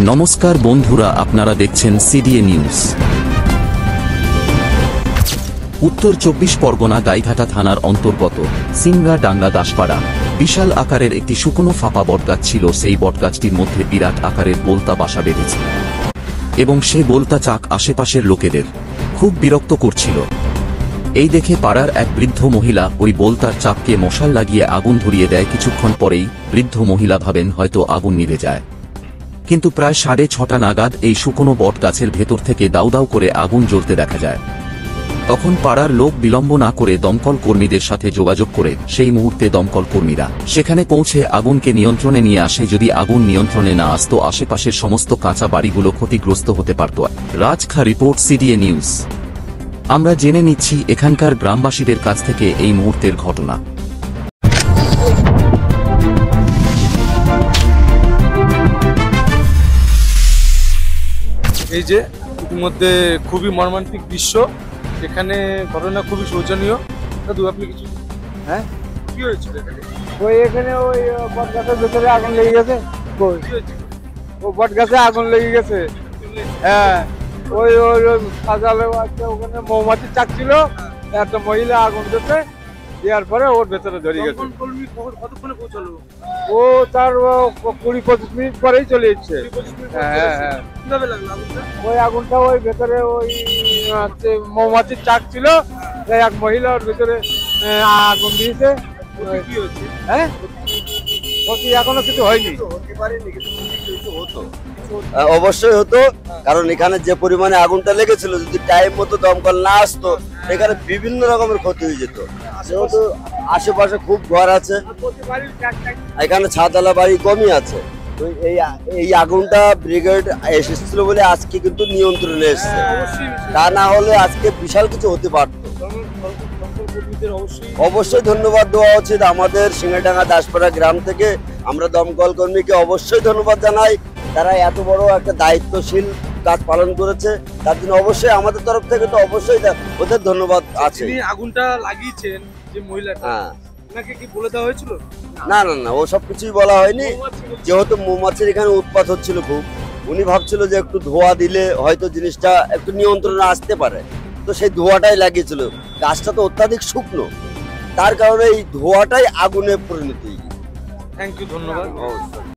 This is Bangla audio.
নমস্কার বন্ধুরা, আপনারা দেখছেন সিডিএ নিউজ। উত্তর ২৪ পরগনা গাইঘাটা থানার অন্তর্গত সিংড়াডাঙ্গা দাসপাড়া বিশাল আকারের একটি শুকনো ফাঁপা বটগাছ ছিল। সেই বটগাছটির মধ্যে বিরাট আকারের বোলতা বাসা বেঁধেছে এবং সে বোলতা চাক আশেপাশের লোকেদের খুব বিরক্ত করছিল। এই দেখে পাড়ার এক বৃদ্ধ মহিলা ওই বোলতার চাককে মশাল লাগিয়ে আগুন ধরিয়ে দেয়। কিছুক্ষণ পরেই বৃদ্ধ মহিলা ভাবেন হয়তো আগুন নিভে যায়, কিন্তু প্রায় ৬:৩০ নাগাদ এই শুকনো বট গাছের ভেতর থেকে দাউ দাউ করে আগুন জ্বলতে দেখা যায়। তখন পাড়ার লোক বিলম্ব না করে দমকল কর্মীদের সাথে যোগাযোগ করে সেই মুহূর্তে দমকল কর্মীরা সেখানে পৌঁছে আগুনকে নিয়ন্ত্রণে নিয়ে আসে। যদি আগুন নিয়ন্ত্রণে না আসতো, আশেপাশের সমস্ত কাঁচা বাড়িগুলো ক্ষতিগ্রস্ত হতে পারত। রাজখা রিপোর্ট, সিডিএ নিউজ। আমরা জেনে নিচ্ছি এখানকার গ্রামবাসীদের কাছ থেকে এই মুহূর্তের ঘটনা। এই যে ইতিমধ্যে খুবই মর্মান্তিক দৃশ্য, এখানে ঘটনা খুবই শোচনীয়। দাদু, আপনি কিছু কি হয়েছিল এখানে? এখানে ওই বট গাছের ভেতরে আগুন লেগে গেছে। ও বট গাছে আগুন লেগে গেছে। হ্যাঁ, ওই ওই সাজালে ওখানে মৌমাছির চাক ছিল, একটা মহিলা আগুন দিতে দেওয়ার পরে ওর ভেতরে ধরে গেছে। কতক্ষণে পৌঁছালো? ও তার ২০-২৫ মিনিট পরেই চলে এসছে। হ্যাঁ হ্যাঁ, কিভাবে লাগলো আগুনটা? ওই আগুনটা ওই ভেতরে ওই মৌমাছির চাক ছিল, এক মহিলা ওর ভেতরে আগুন দিয়েছে। কি হয়েছে? হ্যাঁ, ক্ষতি এখনো কিছু হয়নি। অবশ্যই হতো, কারণ এখানে যে পরিমাণে আগুনটা লেগেছিল, যদি টাইম মতো দমকল না আসতো এখানে বিভিন্ন রকমের ক্ষতি হয়ে যেত। যেহেতু আশেপাশে খুব ঘর আছে, এখানে ছাদওয়ালা বাড়ি কমই আছে, তো এই আগুনটা ব্রিগেড এসেছিল বলে আজকে কিন্তু নিয়ন্ত্রণে এসেছে। তা না হলে আজকে বিশাল কিছু হতে পারতো। অবশ্যই ধন্যবাদ দেওয়া উচিত আমাদের সিংড়াডাঙ্গা দাসপাড়া গ্রাম থেকে। আমরা দমকল কর্মীকে অবশ্যই ধন্যবাদ জানাই, তারা এত বড় একটা দায়িত্বশীল কাজ পালন করেছে, তার জন্য অবশ্যই আমাদের তরফ থেকে তো অবশ্যই ওদের ধন্যবাদ আছে। যিনি আগুনটা লাগিয়েছেন যে মহিলাটা, ওনাকে কি বলে দেওয়া হয়েছিল? না না না, ও সব কিছুই বলা হয়নি। যেহেতু মৌমাছির এখানে উৎপাত হচ্ছিল খুব, উনি ভাবছিল যে একটু ধোঁয়া দিলে হয়তো জিনিসটা একটু নিয়ন্ত্রণে আসতে পারে, তো সেই ধোঁয়াটাই লাগিয়েছিল। গাছটা তো অত্যাধিক শুকনো, তার কারণে এই ধোঁয়াটাই আগুনে পরিণত। থ্যাংক ইউ, ধন্যবাদ।